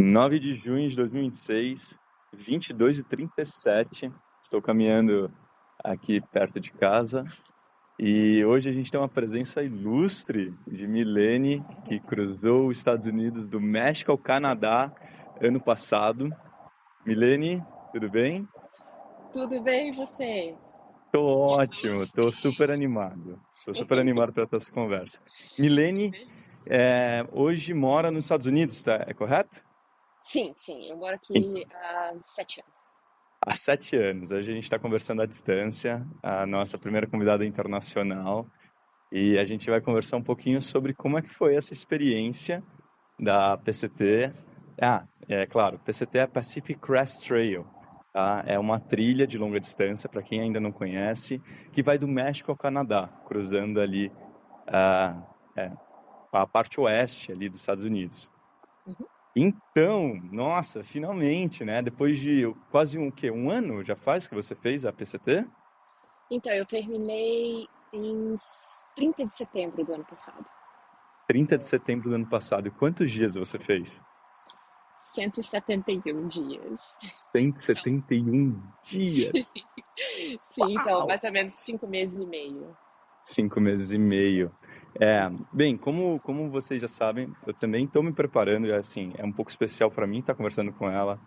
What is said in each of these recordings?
9 de junho de 2026, 22h37. Estou caminhando aqui perto de casa e hoje a gente tem uma presença ilustre de Milene, que cruzou os Estados Unidos do México ao Canadá ano passado. Milene, tudo bem? Tudo bem, e você? Tô ótimo, tô super animado. Tô super animado para essa conversa. Milene, hoje mora nos Estados Unidos, tá? É correto? Sim, eu moro aqui há 7 anos. Há 7 anos. Hoje a gente está conversando à distância, a nossa primeira convidada internacional, e a gente vai conversar um pouquinho sobre como é que foi essa experiência da PCT. É claro, PCT é Pacific Crest Trail, tá? É uma trilha de longa distância, para quem ainda não conhece, que vai do México ao Canadá, cruzando ali a, a parte oeste ali dos Estados Unidos. Uhum. Então, nossa, finalmente, né? Depois de quase um ano já faz que você fez a PCT? Então, eu terminei em 30 de setembro do ano passado. 30 de setembro do ano passado. E quantos dias você fez? 171 dias. São, 171 dias. sim, são Uau! mais ou menos 5 meses e meio. 5 meses e meio. Bem, como vocês já sabem, eu também estou me preparando, e assim, é um pouco especial para mim estar conversando com ela.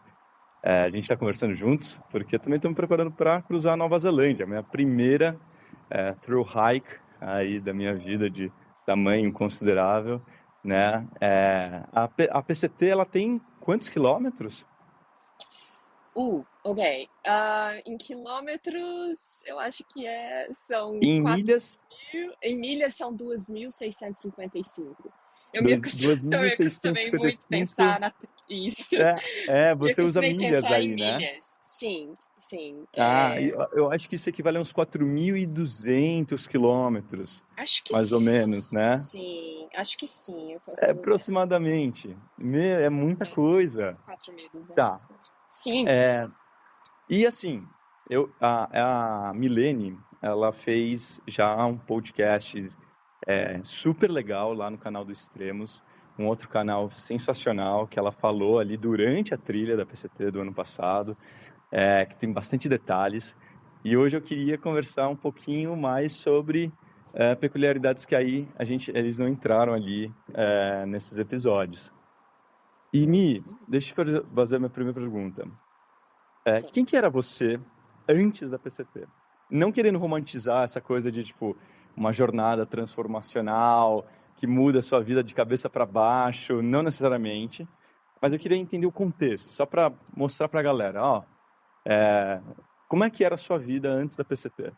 A gente está conversando juntos, porque eu também estou me preparando para cruzar a Nova Zelândia, a minha primeira thru hike aí da minha vida de tamanho considerável, né? A PCT, ela tem quantos quilômetros? Ok. Em quilômetros, eu acho que são Em 4 milhas, mil. Em milhas, são 2.655. Eu me acostumei muito a 2.655. pensar isso. Me Você usa acostumei a milhas pensar em aí, né? milhas. Sim. Eu acho que isso equivale a uns 4.200 quilômetros, Acho que mais ou menos, né? sim. Acho que sim. Eu É, posso ver. aproximadamente. É muita É, coisa. Tá. 4.200. Sim. É, e assim, a Milene, ela fez já um podcast super legal lá no canal do Extremos, um outro canal sensacional que ela falou ali durante a trilha da PCT do ano passado, que tem bastante detalhes. E hoje eu queria conversar um pouquinho mais sobre peculiaridades que aí eles não entraram ali nesses episódios. E Mi, deixa eu fazer a minha primeira pergunta. Sim. Quem que era você antes da PCT? Não querendo romantizar essa coisa de, tipo, uma jornada transformacional que muda a sua vida de cabeça para baixo, não necessariamente, mas eu queria entender o contexto, só para mostrar para a galera, ó, como é que era a sua vida antes da PCT?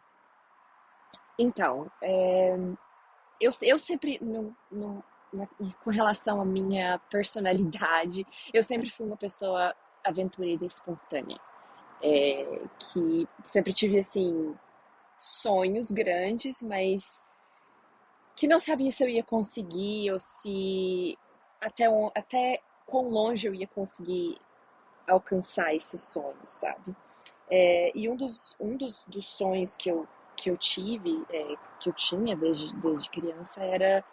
Então, eu sempre, com relação à minha personalidade, eu sempre fui uma pessoa aventureira e espontânea. Que sempre tive, assim, sonhos grandes, mas que não sabia se eu ia conseguir ou se até quão longe eu ia conseguir alcançar esses sonhos, sabe? E dos sonhos que eu tive, que eu tinha desde criança, era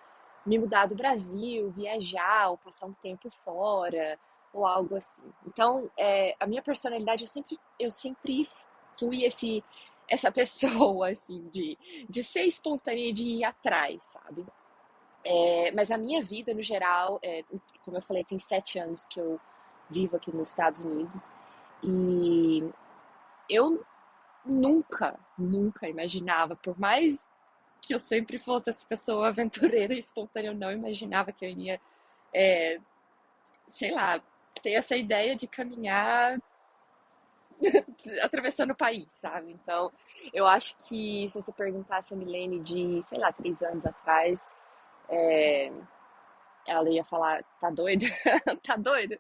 me mudar do Brasil, viajar, ou passar um tempo fora, ou algo assim. Então, a minha personalidade, eu sempre fui essa pessoa, assim, de ser espontânea e de ir atrás, sabe? Mas a minha vida, no geral, como eu falei, tem 7 anos que eu vivo aqui nos Estados Unidos, e eu nunca imaginava, por mais que eu sempre fosse essa pessoa aventureira e espontânea, eu não imaginava que eu iria, é, sei lá, ter essa ideia de caminhar atravessando o país, sabe? Então, eu acho que se você perguntasse a Milene de, sei lá, 3 anos atrás, ela ia falar, tá doido? Tá doido?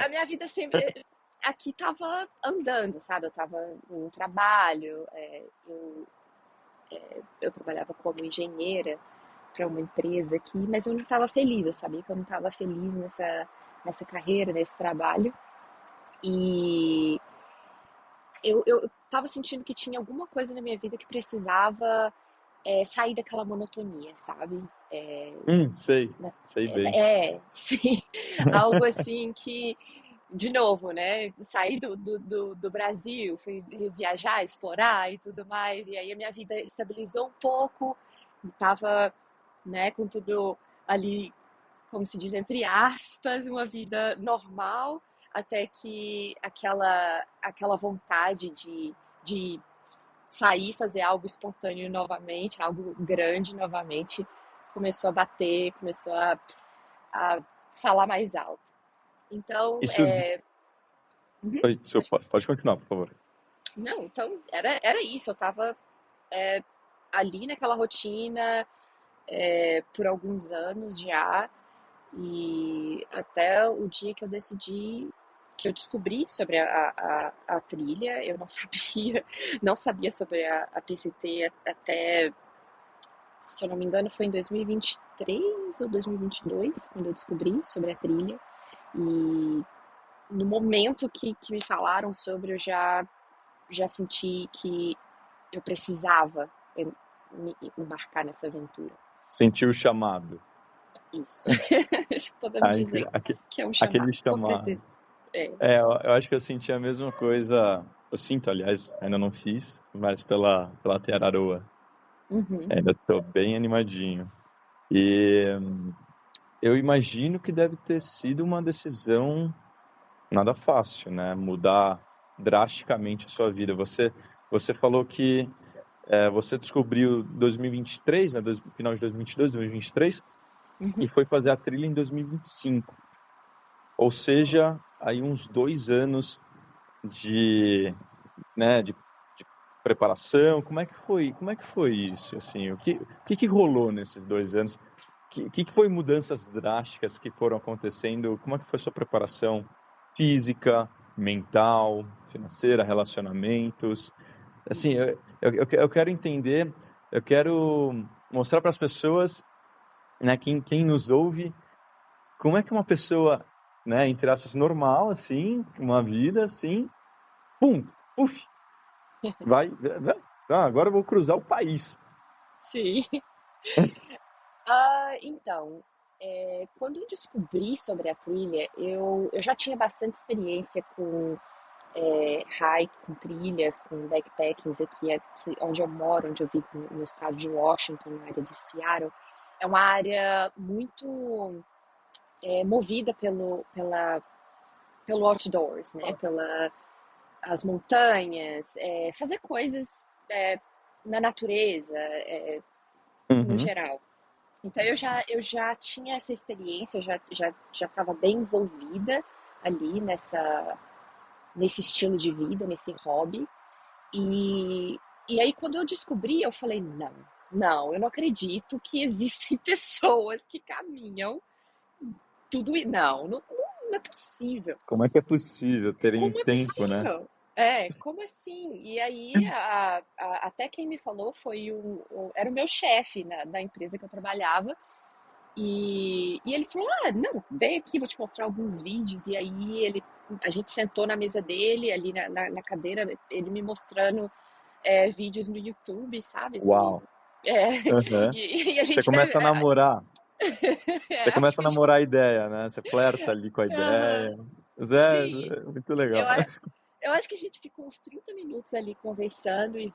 A minha vida sempre aqui tava andando, sabe? Eu tava no trabalho, eu trabalhava como engenheira para uma empresa aqui, mas eu não estava feliz, eu sabia que eu não estava feliz nessa carreira, nesse trabalho, e eu estava sentindo que tinha alguma coisa na minha vida que precisava, sair daquela monotonia, sabe? Sei, Na- sei bem. sim, algo assim que, de novo, né? Sair do Brasil, fui viajar, explorar e tudo mais, e aí a minha vida estabilizou um pouco, tava, né, com tudo ali, como se diz, entre aspas, uma vida normal, até que aquela vontade de sair, fazer algo espontâneo novamente, algo grande novamente, começou a bater, começou a falar mais alto. Então, Isso, uhum, oi, pode desculpa, pode continuar, por favor. não, então era isso, eu tava ali naquela rotina por alguns anos já, e até o dia que eu decidi, que eu descobri sobre a trilha, eu não sabia, não sabia sobre a PCT até, se eu não me engano, foi em 2023 ou 2022, quando eu descobri sobre a trilha. E no momento que me falaram sobre, eu já senti que eu precisava me embarcar nessa aventura. Sentiu o chamado. Isso. Acho que podemos Ah, dizer que é um aquele chamado, com certeza. chamado. É. Eu acho que eu senti a mesma coisa. Eu sinto, aliás, ainda não fiz, mas pela Teraroa. Uhum. Ainda estou bem animadinho. E eu imagino que deve ter sido uma decisão nada fácil, né? Mudar drasticamente a sua vida. Você falou que você descobriu em 2023, né? Final de 2022, 2023, e Uhum. foi fazer a trilha em 2025. Ou seja, aí uns 2 anos de, né, de preparação. Como é que foi isso? Assim, o que rolou nesses 2 anos? Que foi mudanças drásticas que foram acontecendo? Como é que foi sua preparação física, mental, financeira, relacionamentos? Assim, eu quero entender, eu quero mostrar para as pessoas, né, quem nos ouve, como é que uma pessoa, né, entre aspas, normal, assim, uma vida assim, pum, puf, agora eu vou cruzar o país. Sim. Então, quando eu descobri sobre a trilha, eu já tinha bastante experiência com hike, com trilhas, com backpackings aqui onde eu moro, onde eu vivo no estado de Washington, na área de Seattle. É uma área muito movida pelo outdoors, né? Pela as montanhas, fazer coisas na natureza, no Uhum. geral. Então eu já tinha essa experiência, eu já estava bem envolvida ali nesse estilo de vida, nesse hobby. E, e aí quando eu descobri, eu falei, não, não, eu não acredito que existem pessoas que caminham tudo e não é possível. Como é que é possível terem Como é tempo, né? possível? Como assim? E aí, até quem me falou foi era o meu chefe na empresa que eu trabalhava. E ele falou: Ah, não, vem aqui, vou te mostrar alguns vídeos. E aí, a gente sentou na mesa dele, ali na cadeira, ele me mostrando vídeos no YouTube, sabe? Assim, Uau. é, Uhum. e a Você gente começa a namorar. Você acho começa a que a gente. namorar a ideia, né? Você flerta ali com a Aham. ideia. Mas Sim, muito legal. eu, Eu acho que a gente ficou uns 30 minutos ali conversando e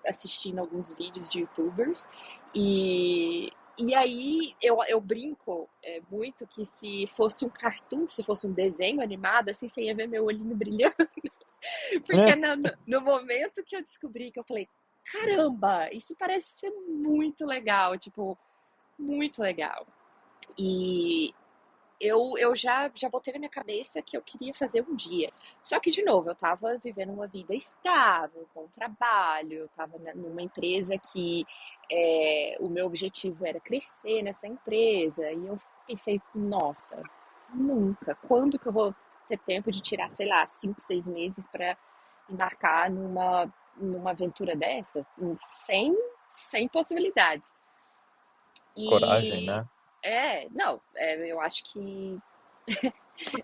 assistindo alguns vídeos de YouTubers. E aí eu brinco muito que se fosse um cartoon, se fosse um desenho animado, assim, você ia ver meu olhinho brilhando. Porque no momento que eu descobri que eu falei, caramba, isso parece ser muito legal, tipo, muito legal. E eu já botei na minha cabeça que eu queria fazer um dia. Só que, de novo, eu estava vivendo uma vida estável, com trabalho, eu estava numa empresa que o meu objetivo era crescer nessa empresa. E eu pensei, nossa, nunca. Quando que eu vou ter tempo de tirar, sei lá, 5, 6 meses para embarcar numa aventura dessa? Sem possibilidades. Coragem, E né? não, eu acho que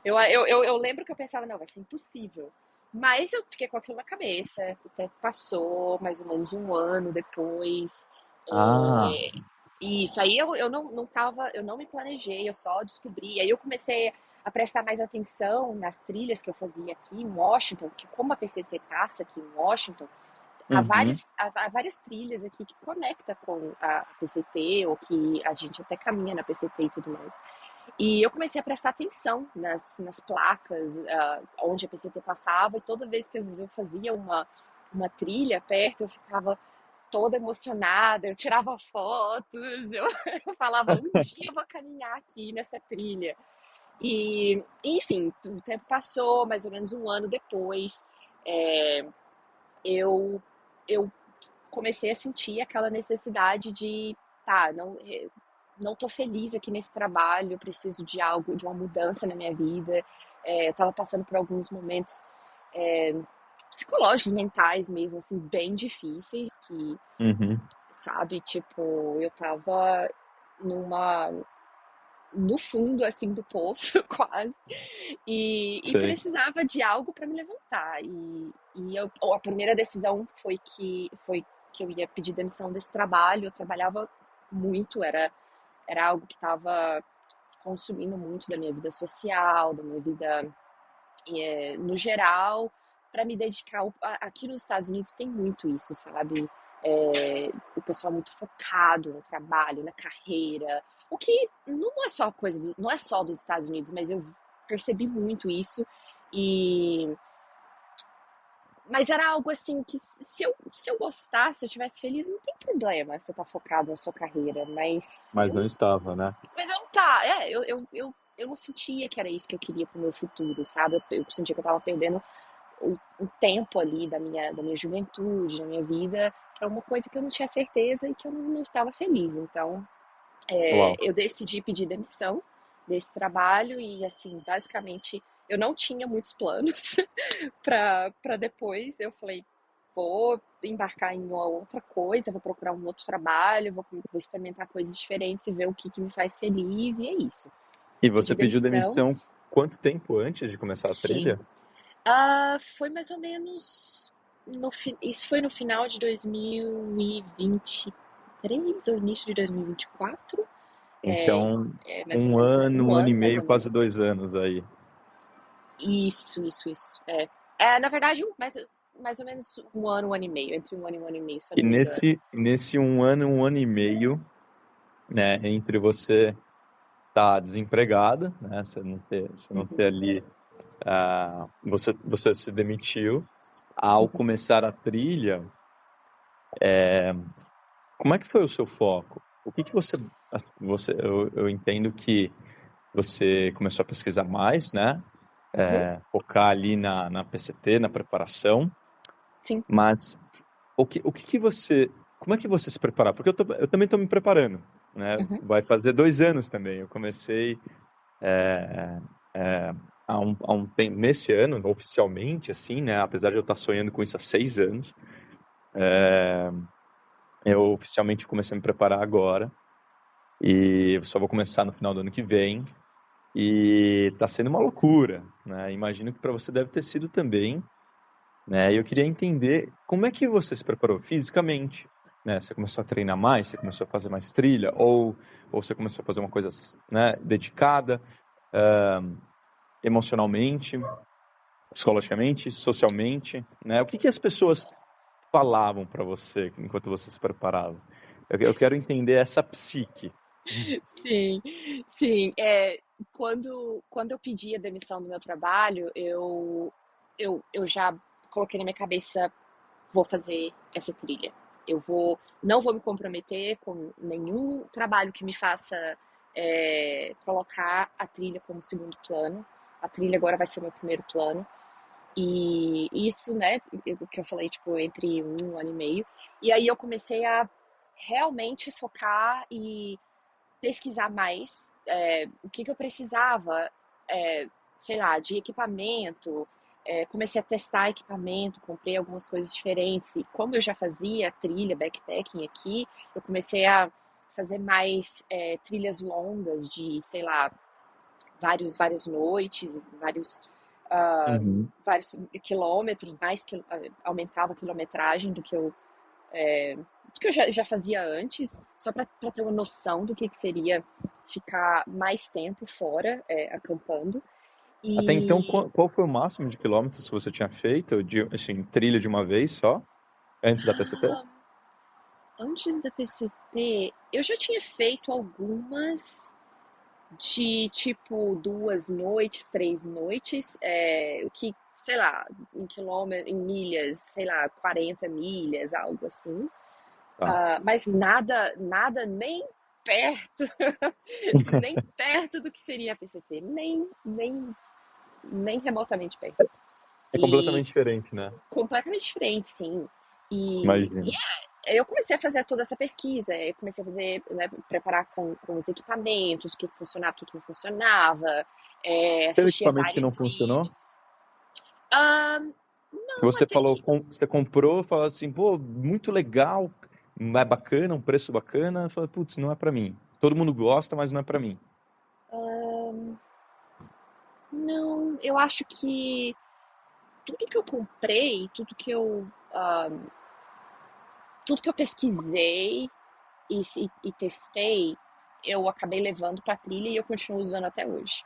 eu lembro que eu pensava, não, vai ser impossível. Mas eu fiquei com aquilo na cabeça. O tempo passou, mais ou menos um ano depois. Ah, E isso aí eu não me planejei, eu só descobri. Aí eu comecei a prestar mais atenção nas trilhas que eu fazia aqui em Washington, que como a PCT passa aqui em Washington, uhum, há várias trilhas aqui que conecta com a PCT, ou que a gente até caminha na PCT e tudo mais. E eu comecei a prestar atenção nas placas, onde a PCT passava, e toda vez que às vezes eu fazia uma trilha perto, eu ficava toda emocionada, eu tirava fotos, eu falava, um dia eu vou caminhar aqui nessa trilha. E, enfim, o tempo passou, mais ou menos um ano depois, é, eu, eu comecei a sentir aquela necessidade de, tá, não tô feliz aqui nesse trabalho, eu preciso de algo, de uma mudança na minha vida. Eu estava passando por alguns momentos é, psicológicos, mentais mesmo, assim, bem difíceis, que, uhum, sabe, tipo, eu tava numa, no fundo, assim, do poço, quase, e sei. precisava de algo para me levantar. A primeira decisão foi que eu ia pedir demissão desse trabalho. Eu trabalhava muito, era algo que estava consumindo muito da minha vida social, da minha vida no geral, para me dedicar. Aqui nos Estados Unidos tem muito isso, sabe? O pessoal muito focado no trabalho, na carreira, o que não é só coisa, não é só dos Estados Unidos, mas eu percebi muito isso. E mas era algo assim que se eu gostasse, se eu tivesse feliz, não tem problema você estar focado na sua carreira, Mas não estava, né? mas eu não tá, eu não sentia que era isso que eu queria pro meu futuro, sabe? Eu sentia que eu tava perdendo o tempo ali da minha juventude, da minha vida, para uma coisa que eu não tinha certeza e que eu não estava feliz. Então, Uau. eu decidi pedir demissão desse trabalho e, assim, basicamente, eu não tinha muitos planos para depois. Eu falei, vou embarcar em uma outra coisa, vou procurar um outro trabalho, vou experimentar coisas diferentes e ver o que me faz feliz, e é isso. E Pedi você pediu demissão, demissão quanto tempo antes de começar a sim. trilha? Foi mais ou menos isso foi no final de 2023 ou início de 2024? É, Então, mais ou menos, né? Um um ano e ano mais meio, ou quase menos. 2 anos aí. Isso. Na verdade, mais ou menos um ano e meio, entre um ano e meio, se eu E não me engano. nesse um ano e meio, né, entre você estar desempregada, né, você não ter Uhum, ali, você se demitiu, ao uhum, começar a trilha, como é que foi o seu foco? O que que eu entendo que você começou a pesquisar mais, né, uhum, focar ali na PCT, na preparação, sim. mas o que que você, como é que você se preparar? Porque eu também estou me preparando, né? Uhum, Vai fazer 2 anos também. Eu comecei é, é, há um tempo, nesse ano, oficialmente, assim, né? Apesar de eu estar sonhando com isso há 6 anos, eu oficialmente comecei a me preparar agora e eu só vou começar no final do ano que vem. E está sendo uma loucura, né? Imagino que para você deve ter sido também, né? E eu queria entender como é que você se preparou fisicamente, né? Você começou a treinar mais, você começou a fazer mais trilha, ou você começou a fazer uma coisa, né, dedicada, emocionalmente, psicologicamente, socialmente, né? O que que as pessoas falavam para você enquanto você se preparava? Eu quero entender essa psique. sim, sim. Quando eu pedi a demissão do meu trabalho, eu já coloquei na minha cabeça, vou fazer essa trilha. Não vou me comprometer com nenhum trabalho que me faça colocar a trilha como segundo plano. A trilha agora vai ser meu primeiro plano. E isso, né, o que eu falei, tipo, entre um ano e meio. E aí eu comecei a realmente focar e pesquisar mais o que eu precisava, é, sei lá, de equipamento. Comecei a testar equipamento, comprei algumas coisas diferentes. E como eu já fazia trilha, backpacking aqui, eu comecei a fazer mais trilhas longas de, sei lá, várias noites, ah, Uhum. vários quilômetros, aumentava a quilometragem do que eu tudo que eu já fazia antes, só para ter uma noção do que seria ficar mais tempo fora, acampando. Até então, E qual foi o máximo de quilômetros que você tinha feito, assim, trilha de uma vez só, antes da PCT? antes da PCT, eu já tinha feito algumas de tipo 2 noites, 3 noites, o que, sei lá, em quilômetros, em milhas, sei lá, 40 milhas, algo assim. Tá. Mas nada nem perto, nem perto do que seria a PCT, nem remotamente perto. É E completamente diferente, né? completamente diferente, sim. E Imagino. eu comecei a fazer toda essa pesquisa, eu comecei a fazer, né, preparar com os equipamentos, o que funcionava, o que não funcionava, Teve assistia equipamento que não vários funcionou? vídeos. Ah, não, Você até falou, que você comprou, falou assim, pô, muito legal, é bacana, um preço bacana. Falei, putz, não é pra mim. Todo mundo gosta, mas não é pra mim. não, eu acho que tudo que eu comprei, tudo que eu pesquisei e testei, eu acabei levando pra trilha e eu continuo usando até hoje.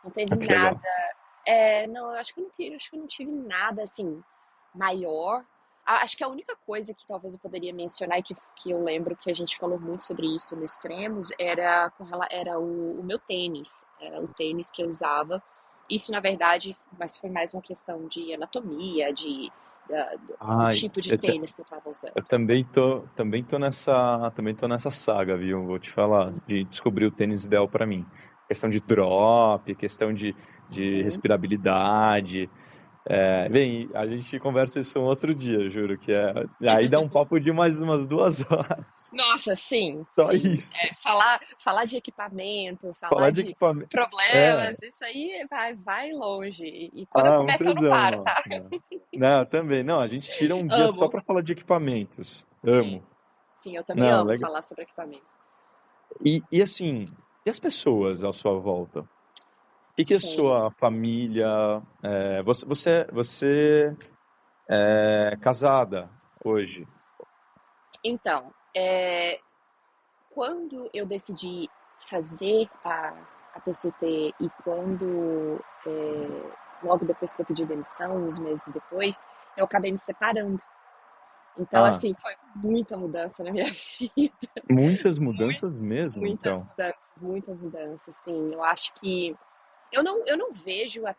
Não teve Ah, que legal. nada. Não, eu acho que eu não tive nada assim maior. Acho que a única coisa que talvez eu poderia mencionar e que eu lembro que a gente falou muito sobre isso no Extremos era o meu tênis, o tênis que eu usava. Isso, na verdade, mas foi mais uma questão de anatomia, do Ai, tipo de tênis que eu estava usando. eu também tô nessa saga, viu? Vou te falar, de descobrir o tênis ideal pra mim. Questão de drop, questão de Uhum. respirabilidade. É, bem, a gente conversa isso um outro dia, juro, que aí dá um papo de mais umas 2 horas. Nossa, sim, Só sim. isso. Falar de equipamento, falar Falar de de equipamento. É, problemas, isso aí vai longe. E quando eu ah, um começo, eu não tesão, paro, tá? nossa. Não, também. Não, a gente tira um dia só Amo. pra falar de equipamentos. Sim, Amo. sim, eu também Não, amo legal. falar sobre equipamento. E assim, e as pessoas à sua volta? O que a Sim. sua família. Você é casada hoje? Então, quando eu decidi fazer a PCT e logo depois que eu pedi demissão, uns meses depois, eu acabei me separando. Então, Ah, assim, foi muita mudança na minha vida. muitas mudanças mesmo, Muitas então. mudanças, muitas mudanças, sim. Eu acho que eu não vejo a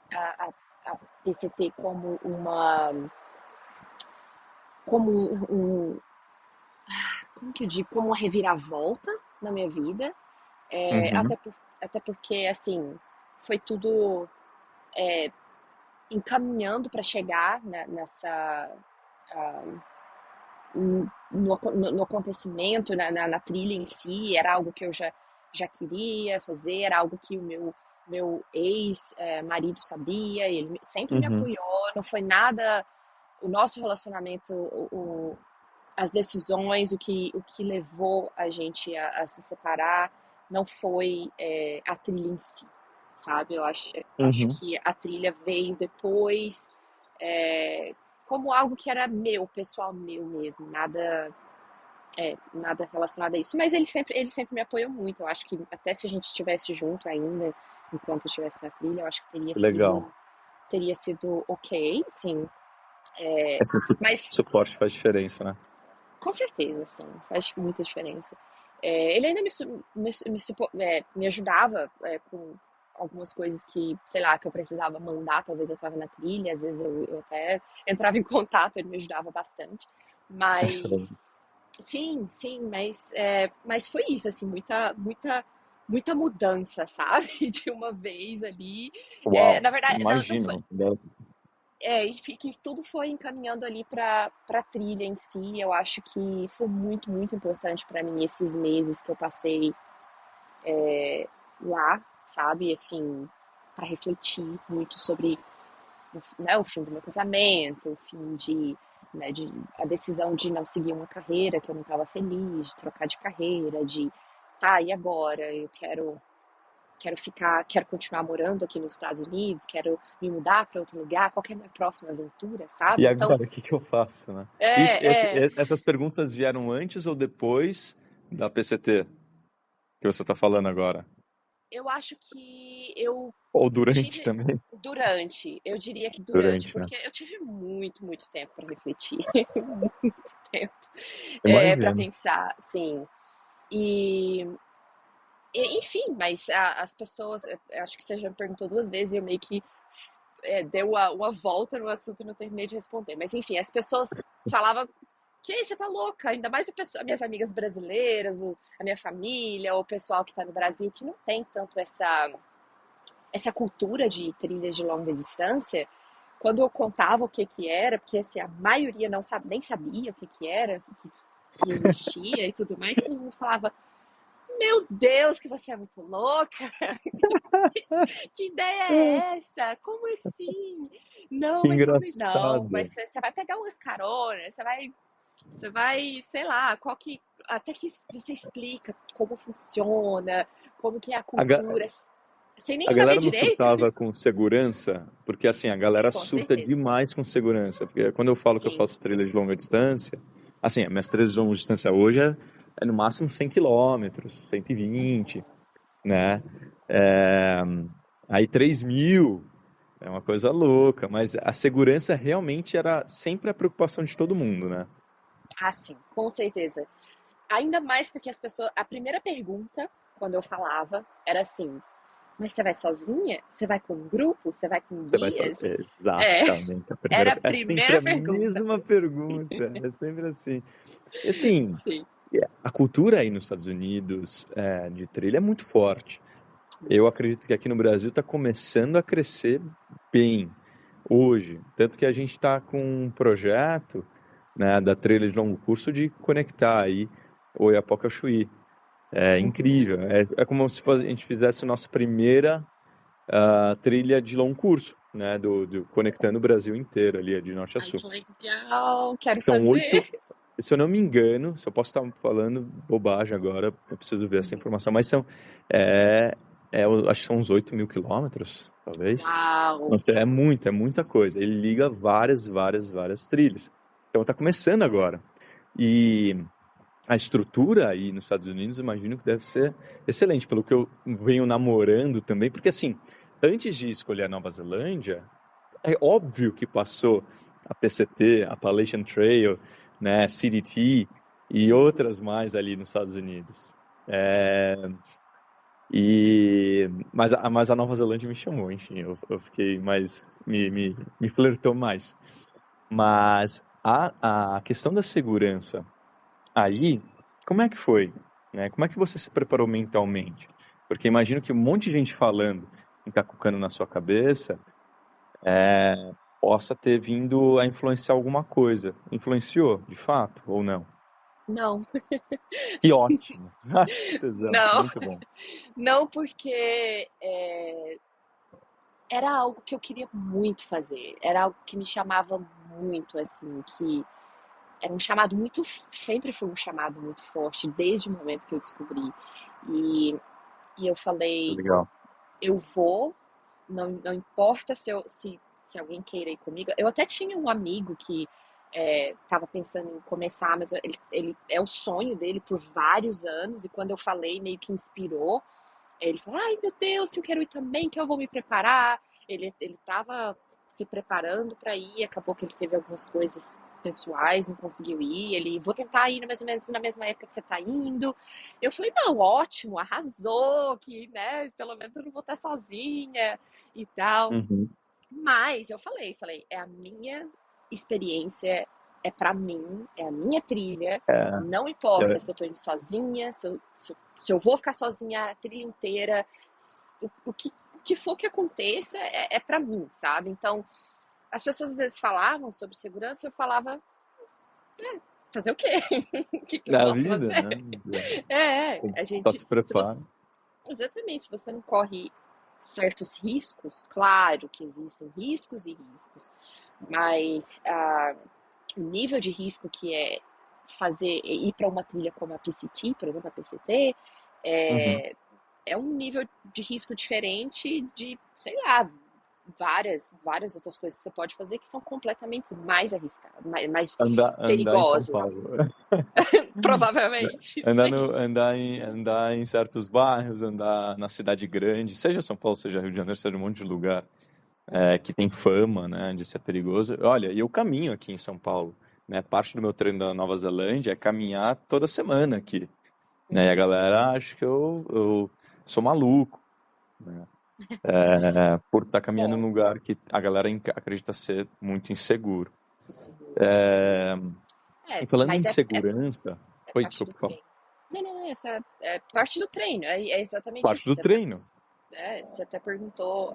PCT como como que eu digo, como uma reviravolta na minha vida. Uhum, Até porque, assim, foi tudo encaminhando para chegar nessa. No acontecimento, na trilha em si, era algo que eu já queria fazer, era algo que o meu ex-marido sabia, ele sempre me uhum, apoiou, não foi nada. O nosso relacionamento, as decisões, o que levou a gente a se separar, não foi a trilha em si, sabe? Acho uhum. que a trilha veio depois, é, como algo que era meu, pessoal meu mesmo, nada relacionado a isso. Mas ele sempre me apoiou muito. Eu acho que até se a gente estivesse junto ainda, enquanto eu estivesse na trilha, eu acho que Que legal. teria sido ok, sim. Esse Mas suporte faz diferença, né? com certeza, sim, faz muita diferença. Ele ainda me ajudava com algumas coisas que, sei lá, que eu precisava mandar, talvez eu estava na trilha, às vezes eu até entrava em contato, ele me ajudava bastante. Excelente. Mas, sim, sim, mas foi isso, assim, muita mudança, sabe? De uma vez ali. Uau, Na verdade, não foi, imagino. e que tudo foi encaminhando ali para trilha em si. Eu acho que foi muito importante para mim esses meses que eu passei lá, sabe? Assim, para refletir muito sobre, né, o fim do meu casamento, o fim de a decisão de não seguir uma carreira que eu não estava feliz, de trocar de carreira, de tá, e agora? Eu quero. quero continuar morando aqui nos Estados Unidos, quero me mudar para outro lugar, qual que é a minha próxima aventura, E sabe? Então, agora, o que que eu faço, né? é, Essas perguntas vieram antes ou depois da PCT que você está falando agora? eu acho que eu Ou durante tive também? durante, eu diria que durante, Durante, né? porque eu tive muito, muito tempo para refletir, muito tempo, para Imagino. pensar, sim. E, enfim, mas as pessoas, eu acho que você já me perguntou duas vezes e eu meio que deu uma volta no assunto e não terminei de responder. Mas enfim, as pessoas falavam que você tá louca, ainda mais as minhas amigas brasileiras, a minha família, o pessoal que tá no Brasil, que não tem tanto essa cultura de trilhas de longa distância. Quando eu contava o que que era, porque assim, a maioria não sabe, nem sabia o que que era, que existia e tudo mais, todo mundo falava: Meu Deus, que você é muito louca! Que ideia é essa? Como assim? Não, Que mas isso não, engraçado. mas você vai pegar umas caronas, você vai, sei lá, até que você explica como funciona, como que é a A, ga- cultura, sem nem a saber galera não direito. surtava com segurança, porque assim, a galera Com surta certeza. demais com segurança. Porque quando eu falo que eu Sim. faço trilha de longa distância, assim, as minhas trilhas de longa distância hoje é no máximo 100 quilômetros, 120, né? É, aí 3.000, é uma coisa louca, mas a segurança realmente era sempre a preocupação de todo mundo, né? Ah, sim, com certeza. Ainda mais porque a primeira pergunta, quando eu falava, era assim: mas você vai sozinha? Você vai com um grupo? Você vai com Você vai saber. guias? É, Exatamente. A primeira, era a é sempre primeira a pergunta. mesma pergunta. É sempre assim. E assim, Sim, a cultura aí nos Estados Unidos de trilha é muito forte. Eu acredito que aqui no Brasil está começando a crescer bem hoje. Tanto que a gente está com um projeto, né, da trilha de longo curso de conectar aí Oiapoque ao Chuí. É uhum. incrível. É como se a gente fizesse a nossa primeira trilha de longo curso, né, conectando o Brasil inteiro ali, de norte a Ai, sul. que legal, quero São fazer. 8, se eu não me engano, se eu posso estar falando bobagem agora, eu preciso ver essa Uhum. informação, mas é, eu acho que são uns 8.000 quilômetros, talvez. Não Uau, sei, é muita coisa. Ele liga várias, várias, várias trilhas. Então está começando agora. E a estrutura aí nos Estados Unidos, eu imagino que deve ser excelente, pelo que eu venho namorando também, porque assim, antes de escolher a Nova Zelândia, é óbvio que passou a PCT, a Appalachian Trail, né, CDT e uhum. outras mais ali nos Estados Unidos. É, mas a Nova Zelândia me chamou, enfim, eu fiquei mais, me flertou mais. Mas a questão da segurança aí, como é que foi? Né? Como é que você se preparou mentalmente? Porque imagino que um monte de gente falando, encacucando na sua cabeça, possa ter vindo a influenciar alguma coisa. Influenciou, de fato, ou não? Não, Que ótimo! Ah, que tesão, não, muito bom. não, porque era algo que eu queria muito fazer, era algo que me chamava muito, assim, que era um chamado muito, sempre foi um chamado muito forte, desde o momento que eu descobri. E, e eu falei, Legal. eu vou, não importa se alguém queira ir comigo. Eu até tinha um amigo que estava pensando em começar, mas ele é o sonho dele por vários anos, e quando eu falei, meio que inspirou. Ele falou: Ai, meu Deus, que eu quero ir também, que eu vou me preparar. Ele estava se preparando para ir, acabou que ele teve algumas coisas pessoais, não conseguiu ir. Ele, vou tentar ir mais ou menos na mesma época que você está indo. Eu falei: Não, ótimo, arrasou, que, né, pelo menos eu não vou estar sozinha e tal. Uhum. Mas eu falei, é a minha experiência, é pra mim, é a minha trilha. É, Não importa é, se eu tô indo sozinha, se eu vou ficar sozinha a trilha inteira, o que for que aconteça é para mim, sabe? Então, as pessoas às vezes falavam sobre segurança, eu falava, fazer o quê? O que eu na posso vida, fazer? né? A Só gente, se se você, prepara. exatamente, se você não corre certos riscos, claro que existem riscos e riscos, mas o nível de risco que é ir para uma trilha como a PCT, por exemplo, a PCT, Uhum. é um nível de risco diferente de, sei lá, várias outras coisas que você pode fazer que são completamente mais arriscadas, mais Andar em São perigosas, Paulo. provavelmente, Andar, sim. andar em certos bairros, andar na cidade grande, seja São Paulo, seja Rio de Janeiro, seja um monte de lugar que tem fama, né, de ser perigoso. Olha, e eu caminho aqui em São Paulo, né? Parte do meu treino da Nova Zelândia é caminhar toda semana aqui, né? E a Uhum. galera acha que eu sou maluco, né? Por estar caminhando num Bom, lugar que a galera acredita ser muito inseguro. inseguro, sim. E falando em Mas segurança, é oi, parte do desculpa, fala. treino. Não, não, não, essa é parte do treino, é exatamente Parte isso. do treino. Você até perguntou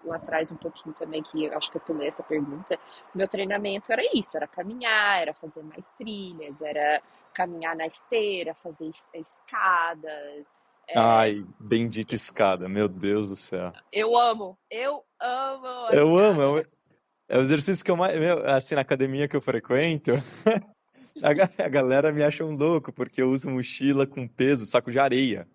lá atrás um pouquinho também, que eu acho que eu pulei essa pergunta. Meu treinamento era isso, era caminhar, era fazer mais trilhas, era caminhar na esteira, fazer escadas. É, Ai, bendita escada, meu Deus do céu. eu amo a Eu amo, escada. é o exercício que eu mais, assim, na academia que eu frequento, a galera me acha um louco, porque eu uso mochila com peso, saco de areia,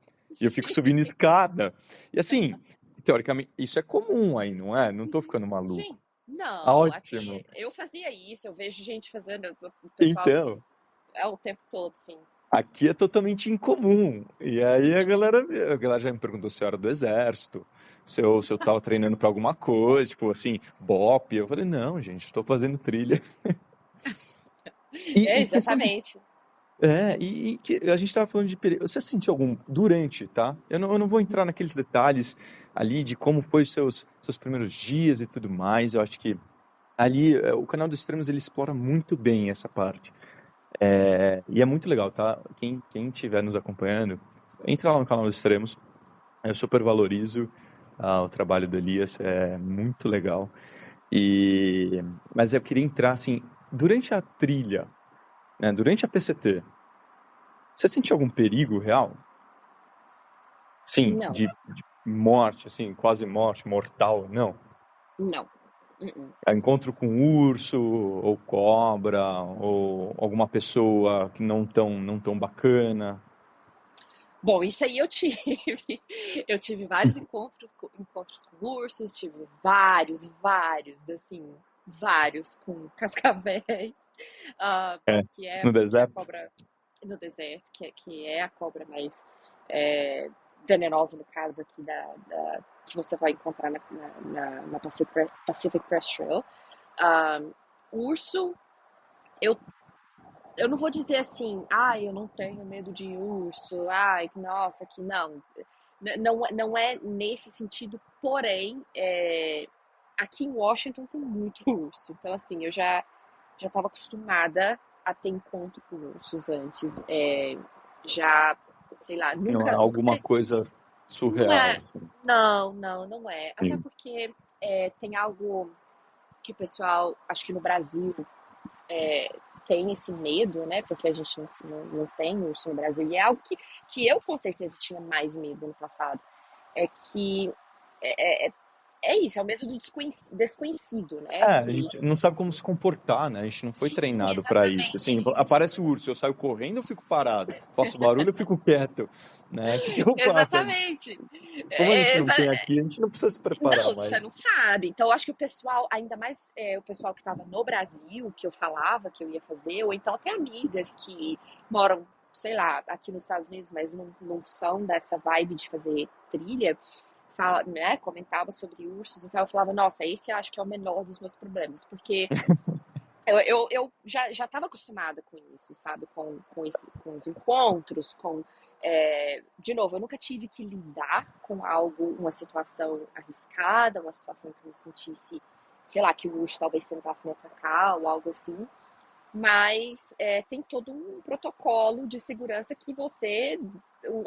e eu fico subindo escada. E assim, teoricamente, isso é comum aí, não é? Não tô ficando Sim, maluco. não, aqui Ótimo. eu fazia isso, eu vejo gente fazendo, o pessoal Então, é o tempo todo, sim. aqui é totalmente incomum. E aí a galera já me perguntou se eu era do exército, se eu tava treinando pra alguma coisa, tipo assim, BOP. Eu falei, não, gente, estou fazendo trilha. É, E questão de. exatamente. E que a gente tava falando de perigo. Você sentiu algum durante, tá? Eu não vou entrar naqueles detalhes ali de como foi os seus primeiros dias e tudo mais. Eu acho que ali o canal dos Extremos ele explora muito bem essa parte. E é muito legal, tá? Quem estiver nos acompanhando, entra lá no canal dos Extremos. Eu super valorizo o trabalho do Elias, é muito legal. Mas eu queria entrar assim, durante a trilha, né, durante a PCT, você sentiu algum perigo real? Sim, Não, de morte, assim, quase morte, mortal, não. não. Uh-uh. Encontro com urso, ou cobra, ou alguma pessoa que não tão bacana. Bom, isso aí eu tive. Eu tive vários encontros com ursos, tive vários, assim, vários com cascavéis, ah, É, no que é a deserto? cobra no deserto, que é a cobra mais é, venenosa, no caso aqui, que você vai encontrar na Pacific Crest Trail. Ah, urso, eu eu não vou dizer assim, ai, eu não tenho medo de urso, ai, nossa, que não. Não é nesse sentido, porém, aqui em Washington tem muito urso. Então, assim, eu já estava acostumada a ter encontro com ursos antes. Já, sei lá, Não é nunca alguma coisa não surreal, é. assim. Não é. Até Sim. porque tem algo que o pessoal, acho que no Brasil, tem esse medo, né? Porque a gente não tem urso no Brasil. E é algo que eu com certeza tinha mais medo no passado. É que é, é, é isso, é o medo do desconhecido, né? A Que gente não sabe como se comportar, né? A gente não foi sim, treinado para isso. Assim, exatamente. aparece o urso, eu saio correndo, eu fico parado. Faço barulho, eu fico quieto, né? O que que eu faço? Exatamente. Como a gente É, não tem aqui, a gente não precisa se preparar não, mais. você não sabe. Então, eu acho que o pessoal, ainda mais o pessoal que estava no Brasil, que eu falava que eu ia fazer, ou então até amigas que moram, sei lá, aqui nos Estados Unidos, mas não são dessa vibe de fazer trilha, né, comentava sobre ursos e tal. Eu falava, nossa, esse eu acho que é o menor dos meus problemas, porque eu já estava acostumada com isso, sabe? Com os encontros, de novo, eu nunca tive que lidar com algo, uma situação arriscada, uma situação que eu me sentisse, sei lá, que o urso talvez tentasse me atacar ou algo assim. Mas tem todo um protocolo de segurança que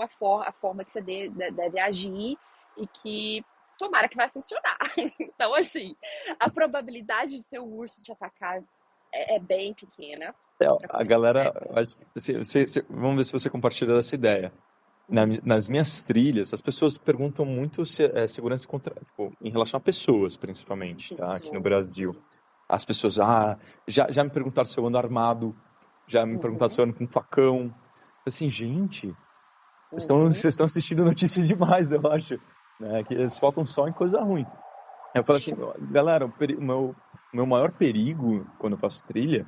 a forma que você deve agir e que tomara que vai funcionar. Então, assim, a probabilidade de ter um urso te atacar é bem pequena, para A começar, né? galera, vamos ver se você compartilha dessa ideia. Uhum. Nas minhas trilhas, as pessoas perguntam muito se segurança contra, tipo, em relação a pessoas, principalmente, tá? Aqui no Pessoas, Brasil. sim. As pessoas, já me perguntaram se eu ando armado, já me perguntaram se Uhum. eu ando com facão. Assim, gente, Uhum. Vocês estão assistindo notícia demais, eu acho, né? Que eles focam só em coisa ruim. Eu falo assim, ó, galera, o meu maior perigo quando eu faço trilha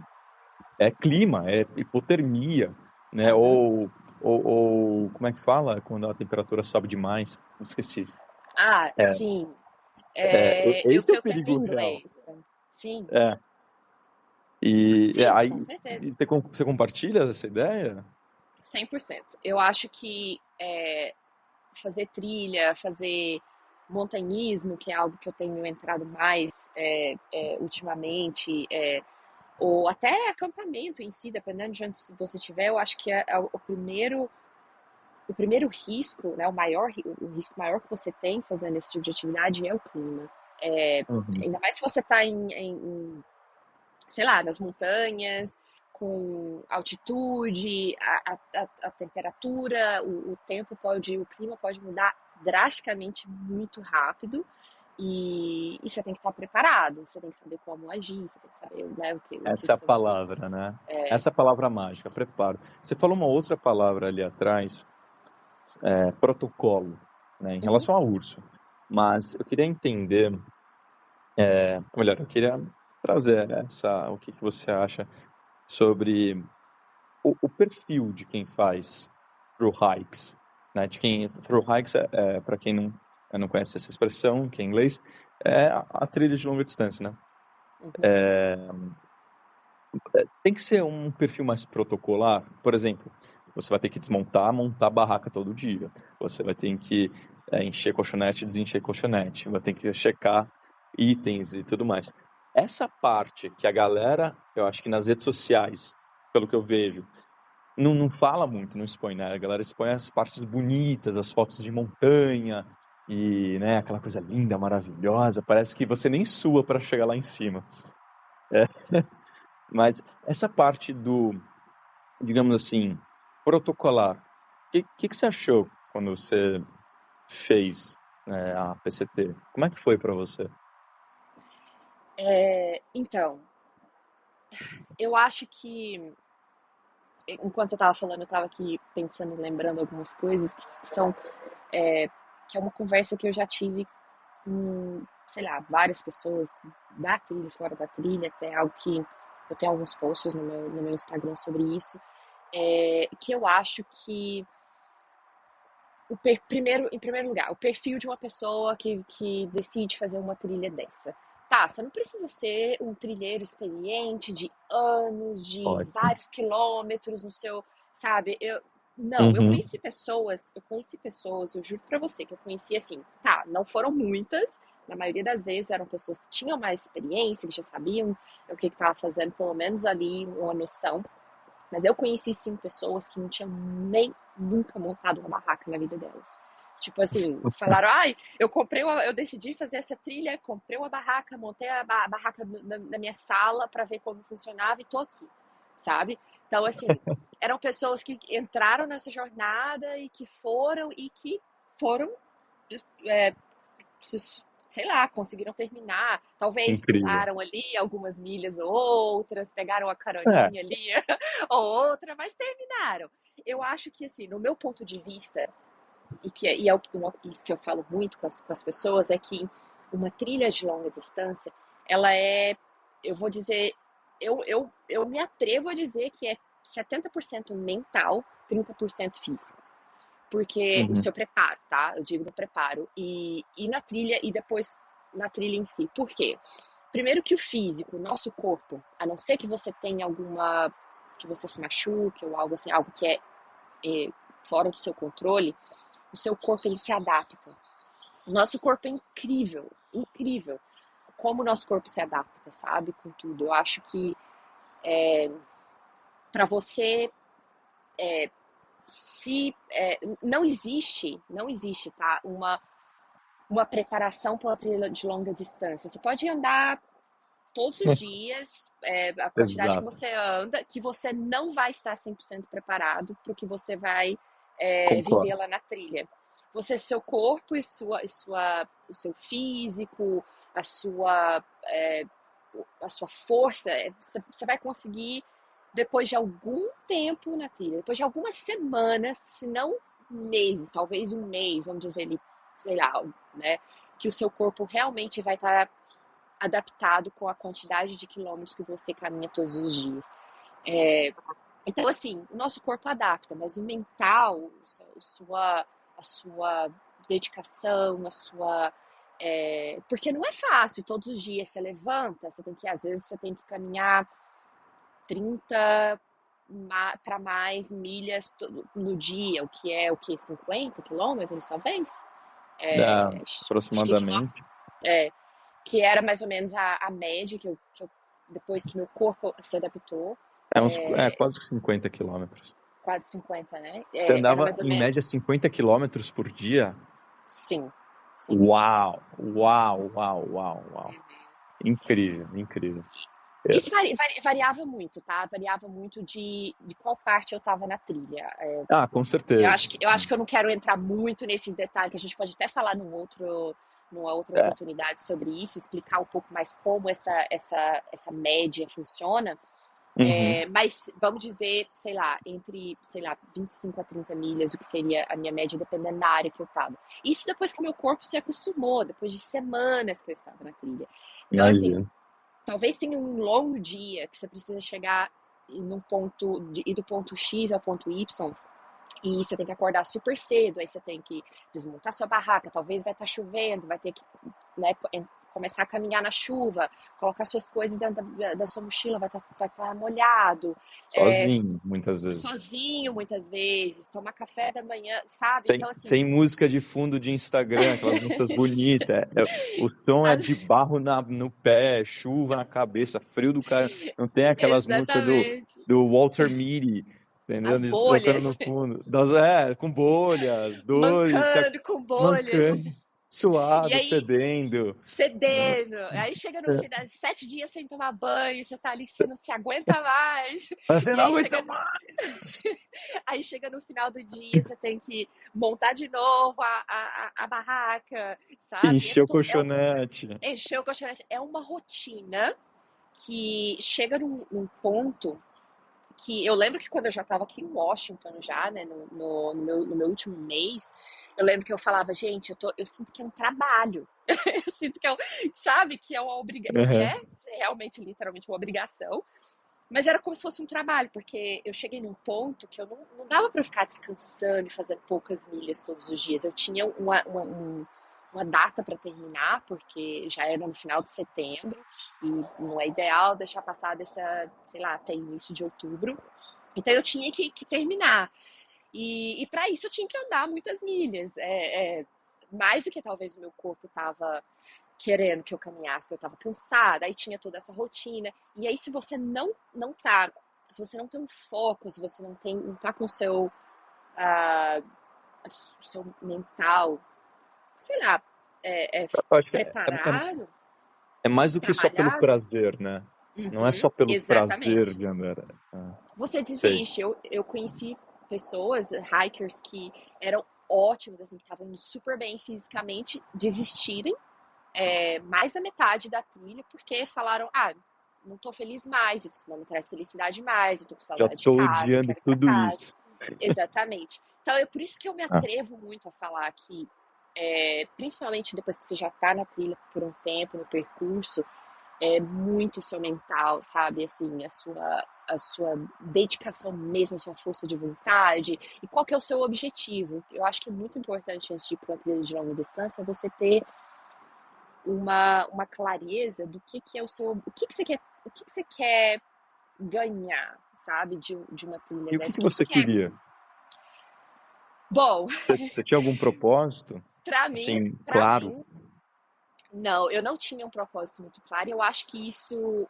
é clima, é hipotermia, né? Aham. Ou como é que fala quando a temperatura sobe demais? Esqueci. Ah, É, sim. É, esse é o eu quero em perigo real. inglês. Sim, É, e sim, com aí certeza. você compartilha essa ideia? 100%. Eu acho que fazer trilha, fazer montanhismo, que é algo que eu tenho entrado mais ultimamente, ou até acampamento em si, dependendo de onde você estiver, eu acho que é o primeiro risco, né, o risco maior que você tem fazendo esse tipo de atividade é o clima. É, Uhum. ainda mais se você está sei lá, nas montanhas, com altitude, a temperatura, o tempo pode, o clima pode mudar drasticamente muito rápido. E você tem que estar preparado, você tem que saber como agir, você tem que saber, né, o que Essa é a você vai. palavra, né? Essa é a palavra mágica, preparo. Você falou uma outra palavra ali atrás, protocolo, né, em Uhum, relação ao urso. Mas eu queria entender, ou melhor, eu queria trazer o que que você acha sobre o perfil de quem faz thru hikes, né? De quem thru hikes para quem não conhece essa expressão, que é em inglês, é a trilha de longa distância, né? uhum, Tem que ser um perfil mais protocolar. Por exemplo, você vai ter que desmontar, montar a barraca todo dia. Você vai ter que encher colchonete, desencher colchonete. Vai ter que checar itens e tudo mais. Essa parte que a galera, eu acho que nas redes sociais, pelo que eu vejo, não fala muito, não expõe, né? A galera expõe as partes bonitas, as fotos de montanha e, né, aquela coisa linda, maravilhosa. Parece que você nem sua para chegar lá em cima. É, mas essa parte digamos assim, protocolar, que você achou quando você fez, a PCT? Como é que foi para você? então, eu acho que enquanto você estava falando, eu estava aqui pensando, lembrando algumas coisas que são é, que é uma conversa que eu já tive com, sei lá, várias pessoas da trilha, fora da trilha, até algo que eu tenho alguns posts no meu Instagram sobre isso, que eu acho que em primeiro lugar, o perfil de uma pessoa que decide fazer uma trilha dessa. Tá, você não precisa ser um trilheiro experiente de anos, de Ótimo. vários quilômetros no seu, sabe? Não, Uhum. eu conheci pessoas, eu juro pra você que eu conheci assim, tá, não foram muitas, na maioria das vezes eram pessoas que tinham mais experiência, que já sabiam o que estava fazendo, pelo menos ali uma noção, mas eu conheci sim pessoas que não tinham nem nunca montado uma barraca na vida delas. Tipo assim, falaram, ai, eu decidi fazer essa trilha, comprei uma barraca, montei a barraca na minha sala para ver como funcionava e tô aqui, sabe? Então, assim, eram pessoas que entraram nessa jornada e que foram é, sei lá, conseguiram terminar. Talvez Incrível. pularam ali algumas milhas ou outras, pegaram a É, caroninha ali ou outra, mas terminaram. Eu acho que, assim, no meu ponto de vista, isso que eu falo muito com as pessoas, é que uma trilha de longa distância, ela é, eu vou dizer, eu me atrevo a dizer que é 70% mental, 30% físico, porque o uhum. seu preparo, tá? Eu digo no preparo e na trilha e depois na trilha em si. Por quê? Primeiro que o físico, o nosso corpo, a não ser que você tenha alguma que você se machuque ou algo assim, algo que é fora do seu controle, o seu corpo ele se adapta. O nosso corpo é incrível, incrível. Como o nosso corpo se adapta, sabe? Com tudo. Eu acho que para você se não existe, tá? Uma preparação para uma trilha de longa distância. Você pode andar todos os dias, a quantidade que Exato. você anda, que você não vai estar 100% preparado para o que você vai viver Concordo. lá na trilha. Seu corpo o seu físico, a sua, é, a sua força, você vai conseguir depois de algum tempo na trilha, depois de algumas semanas, se não meses, talvez um mês, vamos dizer ali, sei lá, né? Que o seu corpo realmente vai estar adaptado com a quantidade de quilômetros que você caminha todos os dias. É, então, assim, o nosso corpo adapta, mas o mental, a sua dedicação, porque não é fácil, todos os dias você levanta, às vezes você tem que caminhar 30 para mais milhas no dia, o que, 50 quilômetros, talvez? É, Acho que aproximadamente. é, que era mais ou menos a média depois que meu corpo se adaptou, Quase 50 quilômetros. quase 50, né? Você Era andava, mais ou em média, menos, 50 quilômetros por dia? sim, sim. Uau! Uau, uau, uau, uau. Incrível, incrível. Isso variava muito, tá? Variava muito de qual parte eu tava na trilha. Com certeza. Eu acho que eu não quero entrar muito nesses detalhes, que a gente pode até falar numa outra É. oportunidade sobre isso, explicar um pouco mais como essa média funciona. Uhum. Mas vamos dizer, sei lá, entre, sei lá, 25 a 30 milhas, o que seria a minha média, dependendo da área que eu tava. Isso depois que meu corpo se acostumou, depois de semanas que eu estava na trilha. Então, assim, Imagino. talvez tenha um longo dia que você precisa chegar ir do ponto X ao ponto Y, e você tem que acordar super cedo, aí você tem que desmontar sua barraca, talvez vai estar chovendo, vai ter que, né, começar a caminhar na chuva, colocar suas coisas dentro da sua mochila, vai estar molhado, é, Sozinho, muitas vezes. sozinho muitas vezes, tomar café da manhã, sabe? Sem, Então, assim, sem música de fundo de Instagram, aquelas músicas bonitas. O som é de barro no pé, chuva na cabeça, frio do cara. Não tem aquelas músicas exatamente, do Walter Mitty, entendeu? as De tocando bolhas, no fundo. com bolhas, dores, mancando com bolhas, mancando, e suado, aí fedendo. fedendo. Aí chega no final, 7 dias sem tomar banho, você tá ali que você não se aguenta mais. Você E não aguenta mais. aí chega no final do dia, você tem que montar de novo a barraca, sabe? Encheu o colchonete. Encher o colchonete. É uma rotina que chega num ponto que eu lembro que quando eu já estava aqui em Washington já, né, no meu último mês, eu lembro que eu falava, gente, eu sinto que é um trabalho. Eu sinto que sabe, que é que Uhum. é realmente, literalmente uma obrigação, mas era como se fosse um trabalho, porque eu cheguei num ponto que eu não dava para ficar descansando e fazendo poucas milhas todos os dias. Eu tinha uma data para terminar, porque já era no final de setembro, e não é ideal deixar passar sei lá, até início de outubro. Então eu tinha que terminar. E para isso eu tinha que andar muitas milhas. Mais do que talvez o meu corpo estava querendo que eu caminhasse, que eu estava cansada, aí tinha toda essa rotina. E aí, se você se você não tem um foco, se você não tá com ah, o seu mental, sei lá, Eu acho que preparado, é mais do que só pelo trabalhado, prazer, né? Não é só pelo prazer exatamente. de andar. Você Sei. desiste. Eu conheci pessoas, hikers, que eram ótimos, assim, que estavam indo super bem fisicamente, desistirem mais da metade da trilha, porque falaram, não tô feliz mais, isso não me traz felicidade mais, eu tô com Já saudade de tô casa, eu odiando quero ir pra tudo casa. isso. Exatamente. Então é por isso que eu me Ah, atrevo muito a falar que, principalmente depois que você já tá na trilha por um tempo, no percurso, é muito o seu mental, sabe? Assim, a sua dedicação mesmo, a sua força de vontade e qual que é o seu objetivo. Eu acho que é muito importante antes de ir para uma trilha de longa distância você ter uma clareza do que é o que você quer ganhar, sabe, de uma trilha e o que dessa. que O que você você quer? queria? Bom, Você tinha algum propósito? para mim, Assim, para claro. mim, não, eu não tinha um propósito muito claro. Eu acho que isso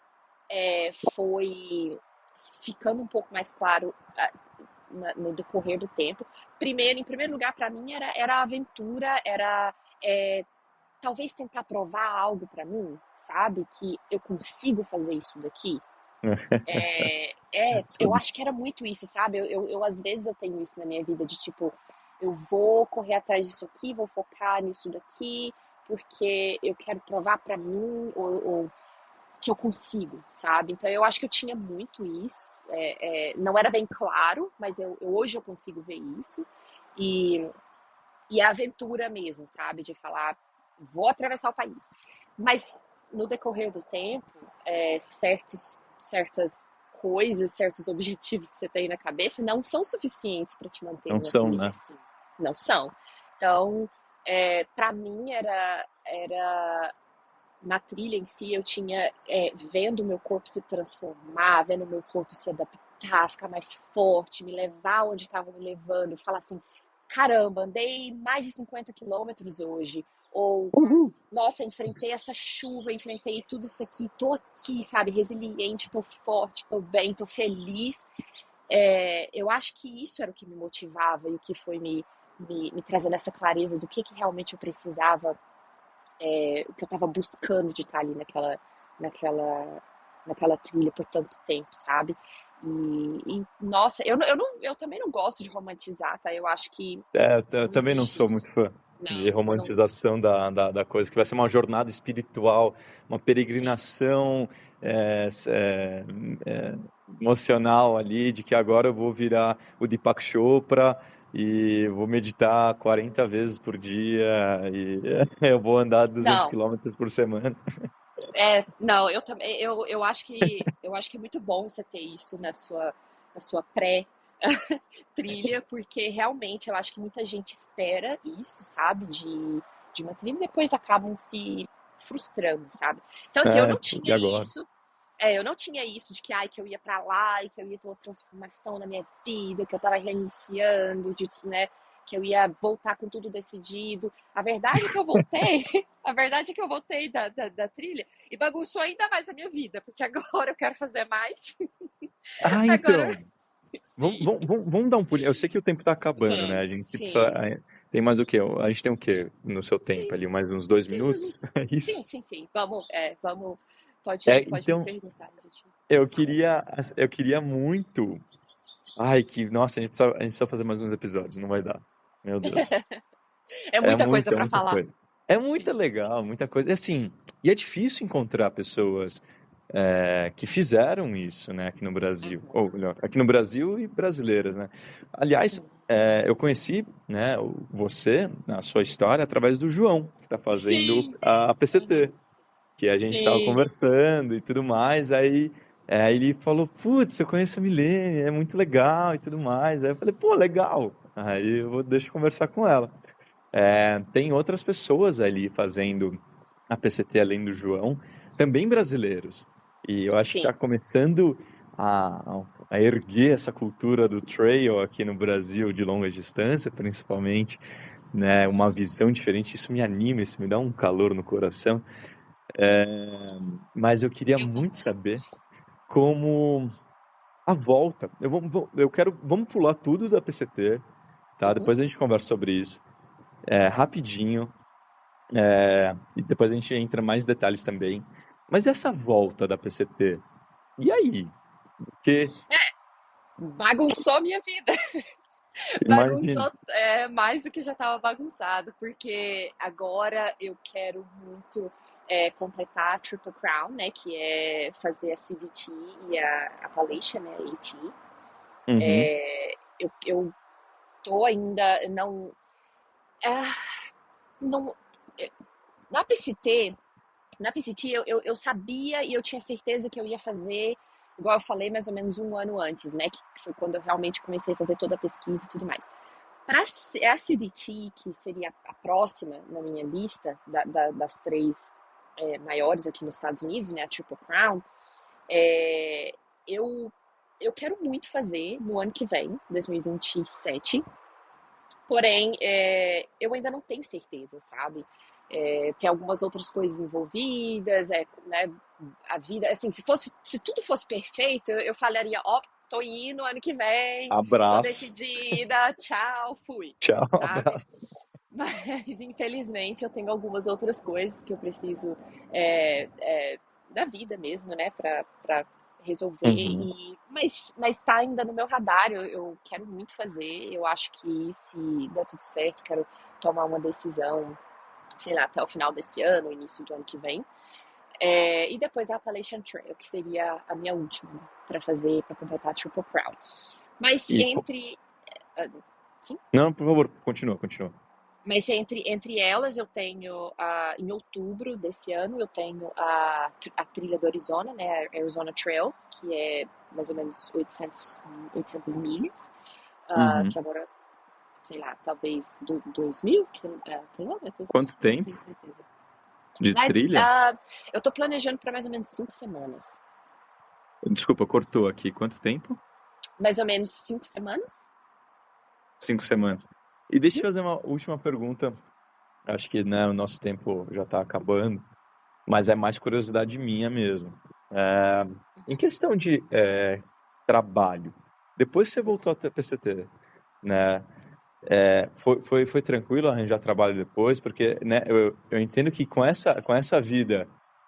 foi ficando um pouco mais claro no decorrer do tempo. Em primeiro lugar, para mim era a aventura, era talvez tentar provar algo para mim, sabe, que eu consigo fazer isso daqui. Eu Sim. acho que era muito isso, sabe? Às vezes eu tenho isso na minha vida de tipo, eu vou correr atrás disso aqui, vou focar nisso daqui, porque eu quero provar pra mim ou que eu consigo, sabe? Então eu acho que eu tinha muito isso. Não era bem claro, mas hoje eu consigo ver isso. e, e a aventura mesmo, sabe? De falar, vou atravessar o país. Mas no decorrer do tempo, certas coisas, certos objetivos que você tem na cabeça não são suficientes para te manter Não numa são, trilha né? assim. Não são. Então, para mim era na trilha em si, eu tinha vendo o meu corpo se transformar, vendo o meu corpo se adaptar, ficar mais forte, me levar onde estava me levando, falar assim, caramba, andei mais de 50 quilômetros hoje, ou Uhul. nossa, enfrentei essa chuva, enfrentei tudo isso aqui, tô aqui, sabe, resiliente, tô forte, tô bem, tô feliz. Eu acho que isso era o que me motivava e o que foi me trazendo essa clareza do que realmente eu precisava, o que eu estava buscando de estar ali naquela, naquela trilha por tanto tempo, sabe? Nossa, eu também não gosto de romantizar, tá? Eu acho que Eu não também não existe sou isso. muito fã de Não, não, romantização da coisa, que vai ser uma jornada espiritual, uma sim. peregrinação é, é, emocional ali, de que agora eu vou virar o Deepak Chopra e vou meditar 40 vezes por dia e eu vou andar 200 Não, quilômetros por semana. não, eu também, eu acho que é muito bom você ter isso na sua pré-trilha, porque realmente eu acho que muita gente espera isso, sabe, de uma trilha e depois acabam se frustrando, sabe? Então, assim, eu É, não tipo, tinha e agora? isso. Eu não tinha isso de que, ai, que eu ia pra lá e que eu ia ter uma transformação na minha vida, que eu tava reiniciando, né, que eu ia voltar com tudo decidido. A verdade é que eu voltei, a verdade é que eu voltei da trilha e bagunçou ainda mais a minha vida, porque agora eu quero fazer mais. Ah, Agora, então. Vamos, sim, vamos, vamos dar um pulinho. Eu sei que o tempo tá acabando, né? A vamos, gente precisa. sim, Tem mais o quê? A gente tem o quê no seu tempo sim, ali? Mais uns 2 minutos? sim, É isso? sim, sim, sim. Vamos, pode me Então, perguntar, a gente eu fala assim. queria, eu queria muito. Ai, que. Nossa, a gente precisa fazer mais uns episódios, não vai dar. Meu Deus. É É muita coisa muita, pra muita falar. coisa. É Sim, muito legal, muita coisa. E assim, e é difícil encontrar pessoas que fizeram isso, né, aqui no Brasil. Ou melhor, aqui no Brasil e brasileiras, né? Aliás, sim, eu conheci, né, você, a sua história, através do João, que está fazendo sim, a PCT, uhum, que a gente estava sim. conversando e tudo mais. Aí ele falou: Putz, eu conheço a Milene, é muito legal e tudo mais. Aí eu falei: Pô, legal. Aí deixa eu conversar com ela. Tem outras pessoas ali fazendo a PCT além do João, também brasileiros. E eu acho que está Sim, começando a erguer essa cultura do trail aqui no Brasil, de longa distância, principalmente, né? Uma visão diferente. Isso me anima, isso me dá um calor no coração. Mas eu queria eu muito também. saber como a volta. Eu quero, vamos pular tudo da PCT, tá? Uhum. Depois a gente conversa sobre isso. Rapidinho. E depois a gente entra mais detalhes também. Mas e essa volta da PCT? E aí? Porque, Bagunçou minha vida. imagina, Bagunçou mais do que já estava bagunçado, porque agora eu quero muito completar a Triple Crown, né? Que é fazer a CDT e a Appalachian, né? A AT. uhum, Eu tô ainda não. ah, não na PCT, na PCT eu sabia e eu tinha certeza que eu ia fazer, igual eu falei, mais ou menos um ano antes, né? Que foi quando eu realmente comecei a fazer toda a pesquisa e tudo mais. Para a CDT, que seria a próxima na minha lista, das três maiores aqui nos Estados Unidos, né? A Triple Crown, é, eu, eu quero muito fazer no ano que vem, 2027. Porém, eu ainda não tenho certeza, sabe? Tem algumas outras coisas envolvidas, né? A vida, assim, se tudo fosse perfeito, eu falaria, ó, tô indo ano que vem, tô abraço, decidida, tchau, fui, tchau, sabe? abraço. Mas, infelizmente, eu tenho algumas outras coisas que eu preciso é, é, da vida mesmo, né, pra resolver. Uhum. Mas tá ainda no meu radar, eu quero muito fazer. Eu acho que se der tudo certo, quero tomar uma decisão, sei lá, até o final desse ano, início do ano que vem. E depois a Appalachian Trail, que seria a minha última para fazer, para completar a Triple Crown. Mas E, entre. Sim. Não, por favor, continua, continua. Mas entre elas eu tenho, em outubro desse ano, eu tenho a trilha do Arizona, né, a Arizona Trail, que é mais ou menos 800 milhas, Uhum. que agora, sei lá, talvez 2.000 quilômetros, Quanto não tenho tempo certeza. de Vai, trilha? eu tô planejando para mais ou menos 5 semanas. Desculpa, cortou aqui. Quanto tempo? Mais ou menos 5 semanas? 5 semanas. E deixa Uhum. eu fazer uma última pergunta. Acho que, né, o nosso tempo já está acabando, mas é mais curiosidade minha mesmo. É, em questão de trabalho, depois que você voltou até PCT, né, foi tranquilo arranjar trabalho depois? Porque, né, eu entendo que com essa vida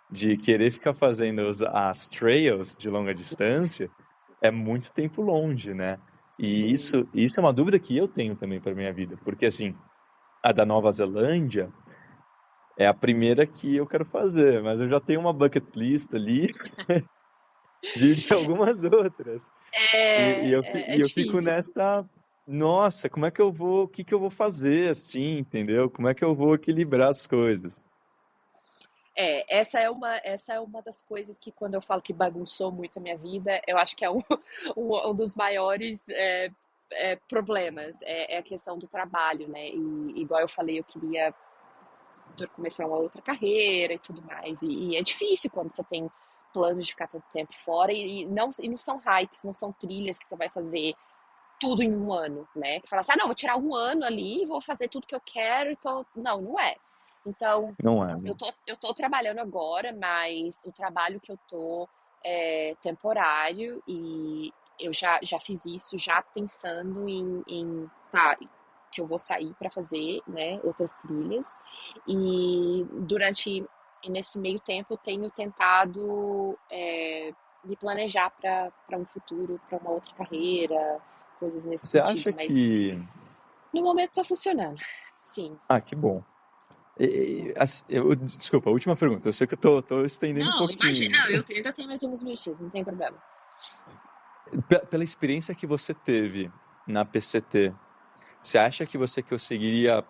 de querer ficar fazendo as trails de longa distância, é muito tempo longe, né? E Sim. isso é uma dúvida que eu tenho também para minha vida, porque assim, a da Nova Zelândia é a primeira que eu quero fazer, mas eu já tenho uma bucket list ali de algumas outras. E eu, É eu fico difícil. nessa, nossa, como é que eu vou, o que que eu vou fazer assim, entendeu? Como é que eu vou equilibrar as coisas? Essa é uma das coisas que, quando eu falo que bagunçou muito a minha vida, eu acho que é um dos maiores problemas, é a questão do trabalho, né? E igual eu falei, eu queria começar uma outra carreira e tudo mais. E é difícil quando você tem planos de ficar tanto tempo fora e não são hikes, não são trilhas que você vai fazer tudo em um ano, né? Que fala assim, não, vou tirar um ano ali, vou fazer tudo que eu quero, então. Não, não é. Então, Não é, eu né? tô, eu tô trabalhando agora, mas o trabalho que eu tô é temporário e eu já fiz isso já pensando tá, que eu vou sair para fazer, né, outras trilhas. E nesse meio tempo eu tenho tentado me planejar para um futuro, para uma outra carreira, coisas nesse Você sentido, acha mas que... no momento tá funcionando. Sim. Ah, que bom. Desculpa, a última pergunta. Eu sei que eu tô estendendo um Não, pouquinho. imagina, não, eu ainda tenho mais uns minutinhos, não tem problema. Pela experiência que você teve na PCT, você acha que você conseguiria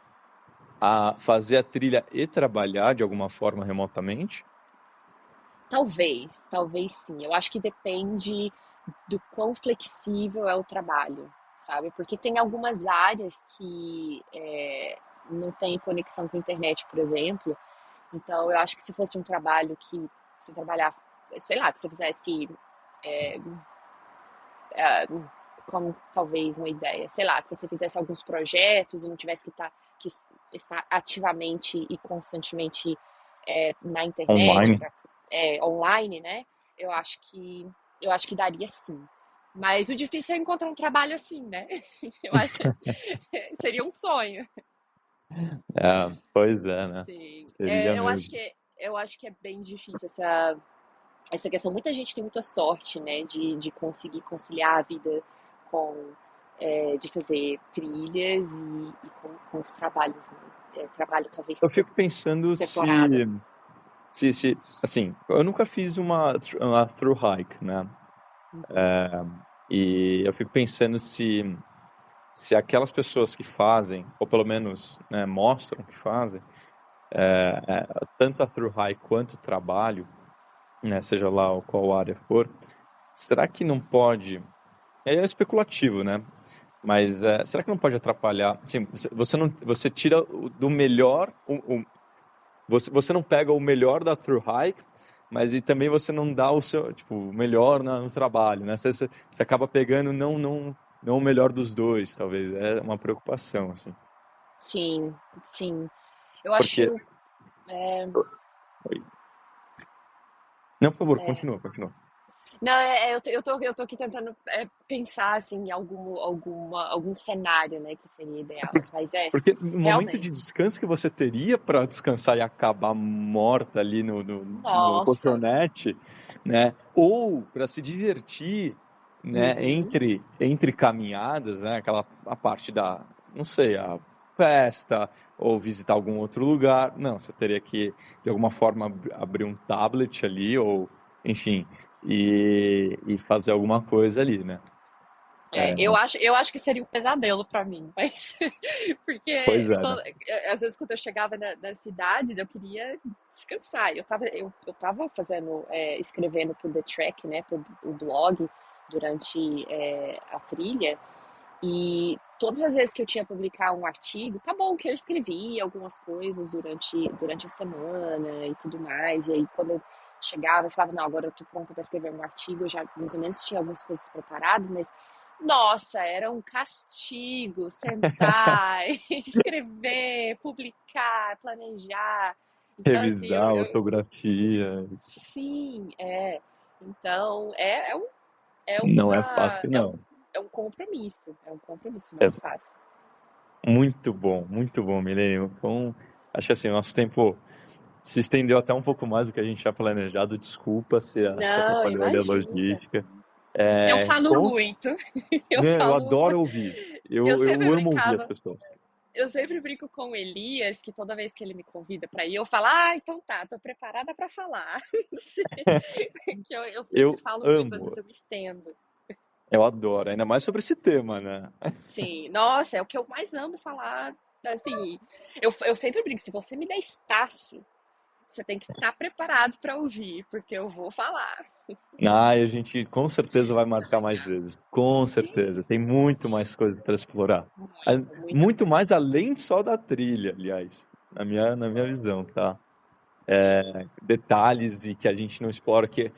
fazer a trilha e trabalhar de alguma forma remotamente? Talvez sim. Eu acho que depende do quão flexível é o trabalho, sabe? Porque tem algumas áreas que não tem conexão com a internet, por exemplo. Então, eu acho que se fosse um trabalho que você trabalhasse, sei lá, que você fizesse, é, como talvez uma ideia, sei lá, que você fizesse alguns projetos e não tivesse que estar ativamente e constantemente na internet, Online? online, né? Eu acho que eu acho que daria sim. Mas o difícil é encontrar um trabalho assim, né? Eu acho seria um sonho. Pois é, né? Sim. Seria Eu acho mesmo. que eu acho que é bem difícil essa questão. Muita gente tem muita sorte, né, de conseguir conciliar a vida com de fazer trilhas e com os trabalhos, né? Trabalho talvez Eu fico pensando temporada. assim, eu nunca fiz uma thru hike, né? Uhum. E eu fico pensando se aquelas pessoas que fazem, ou pelo menos, né, mostram que fazem, tanto a thru hike quanto o trabalho, né, seja lá qual área for, será que não pode, é especulativo, né? Mas será que não pode atrapalhar? Assim, você não, você tira do melhor, você não pega o melhor da thru hike, mas e também você não dá o seu, tipo, o melhor no trabalho, né? Você acaba pegando não o melhor dos dois, talvez. É uma preocupação, assim. Sim, sim. Eu Porque... acho. é, Oi. Não, por favor, é, continua. não, eu tô aqui tentando pensar assim, em algum cenário, né, que seria ideal. Mas Porque no momento de realmente. descanso que você teria para descansar e acabar morta ali no Nossa. colchonete, né? Ou para se divertir, né? Uhum. Entre caminhadas, né? A parte da, não sei, a festa ou visitar algum outro lugar. Não, você teria que de alguma forma abrir um tablet ali ou, enfim, e fazer alguma coisa ali, né? Eu acho que seria um pesadelo para mim, mas Pois porque é, né? às vezes quando eu chegava nas cidades eu queria descansar. Eu tava fazendo, escrevendo pro The Track, né, pro o blog durante a trilha. E todas as vezes que eu tinha que publicar um artigo, tá bom que eu escrevia algumas coisas durante a semana e tudo mais. E aí, quando eu chegava, eu falava, não, agora eu tô pronta para escrever um artigo, eu já mais ou menos tinha algumas coisas preparadas, mas nossa, era um castigo sentar, escrever, publicar, planejar. Então, assim, Revisar, ortografia. sim, é. Então, é Não é uma, fácil, não. é um compromisso, não é É fácil. muito bom, Milênio. Então, acho que assim, o nosso tempo se estendeu até um pouco mais do que a gente tinha planejado. Desculpa se Não, atrapalhou ali a imagina. logística. Eu falo Com... muito, eu Não, eu falo, adoro ouvir. eu sempre Eu amo ouvir as brincava, pessoas. eu sempre brinco com o Elias, que toda vez que ele me convida para ir, eu falo, ah, então tá, tô preparada para falar. Que eu sempre Eu falo muito, às amo, vezes eu me estendo. eu adoro. Ainda mais sobre esse tema, né? Sim, nossa, é o que eu mais amo falar. Assim, eu sempre brinco, se você me der espaço, você tem que estar preparado para ouvir, porque eu vou falar. Ah, e a gente com certeza vai marcar mais vezes. Com certeza. Sim, Tem muito sim, mais coisas para explorar. muita Muito coisa. mais além só da trilha, aliás, na minha visão, tá? Sim, Detalhes e que a gente não explora, que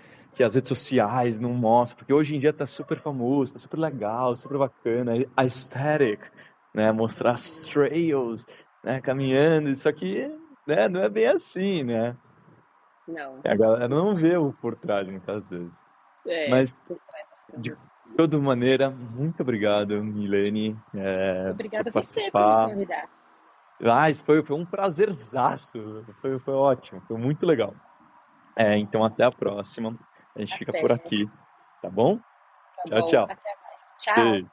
as redes sociais não mostram, porque hoje em dia tá super famoso, tá super legal, super bacana, a aesthetic, né? Mostrar as trails, né? Caminhando, isso aqui, né? Não é bem assim, né? não, A galera não vê o por trás muitas vezes. é, Mas, por trás das de câmeras. toda maneira, muito obrigado, Milene, por Obrigada a você por me participar. convidar. Ah, isso foi um prazerzaço, foi ótimo, foi muito legal. Então, até a próxima. A gente fica por Até, aqui, tá bom? tá Tchau, bom, tchau. até mais. Tchau. Beijo.